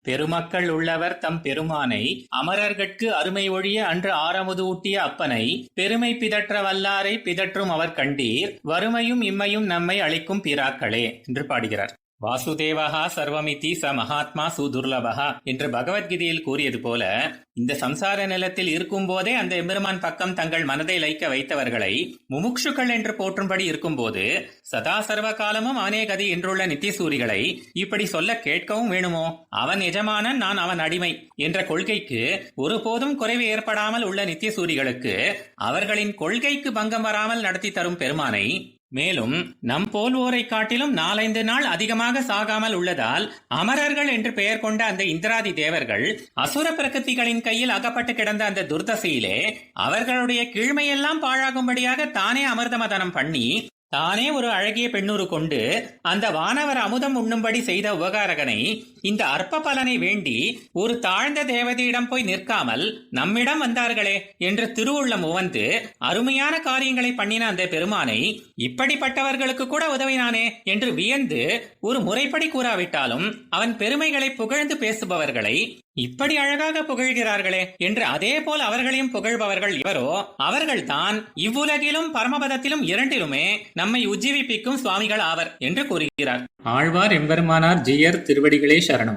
பெருமக்கள் உள்ளவர் தம் பெருமானை அமரர்கட்கு அருமை ஒழிய அன்று ஆரமுது ஊட்டிய அப்பனை பெருமை பிதற்ற வல்லாரை பிதற்றும் அவர் கண்டீர் வறுமையும் இம்மையும் நம்மை அளிக்கும் பிராக்களே என்று பாடுகிறார். வாசுதேவஹா சர்வமிதி ச மகாத்மா சுதுர்லபஹா என்று பகவத்கீதையில் கூறியது போல, இந்த சம்சார நிலத்தில் இருக்கும் போதே அந்த எம்பெருமான் பக்கம் தங்கள் மனதை லைக்க வைத்தவர்களை முமுட்சுக்கள் என்று போற்றும்படி இருக்கும்போது சதா சர்வ காலமும் அவனே கதி என்றுள்ள நித்தியசூரிகளை இப்படி சொல்ல கேட்கவும் வேணுமோ? அவன் எஜமானன், நான் அவன் அடிமை என்ற கொள்கைக்கு ஒருபோதும் குறைவு ஏற்படாமல் உள்ள நித்தியசூரிகளுக்கு அவர்களின் கொள்கைக்கு பங்கம் வராமல் நடத்தி தரும் பெருமானை, மேலும் நம் போல்வோரை காட்டிலும் 4-5 நாள் அதிகமாக சாகாமல் உள்ளதால் அமரர்கள் என்று பெயர் கொண்ட அந்த இந்திராதி தேவர்கள் அசுர பிரகிருதிகளின் கையில் அகப்பட்டு கிடந்த அந்த துர்தசையிலே அவர்களுடைய கீழ்மையெல்லாம் பாழாகும்படியாக தானே அமிர்தமதனம் பண்ணி தானே ஒரு அழகிய பெண்ணுரு கொண்டு அந்த வானவர் அமுதம் உண்ணும்படி செய்த உபகாரகனை இந்த அற்ப பலனை வேண்டி ஒரு தாழ்ந்த தேவதையிடம் போய் நிற்காமல் நம்மிடம் வந்தார்களே என்று திருவுள்ளம் உவந்து அருமையான காரியங்களை பண்ணின அந்த பெருமானை இப்படிப்பட்டவர்களுக்கு கூட உதவினானே என்று வியந்து ஒரு முறைப்படி கூறாவிட்டாலும் அவன் பெருமைகளை புகழ்ந்து பேசுபவர்களை இப்படி அழகாக புகழ்கிறார்களே என்று அதே போல் அவர்களையும் புகழ்பவர்கள் இவரோ, அவர்கள்தான் இவ்வுலகிலும் பரமபதத்திலும் இரண்டிலுமே நம்மை உஜ்ஜீவிப்பிக்கும் சுவாமிகள் ஆவர் என்று கூறுகிறார். ஆழ்வார் எம்பெருமானார் ஜீயர் திருவடிகளே சரணம்.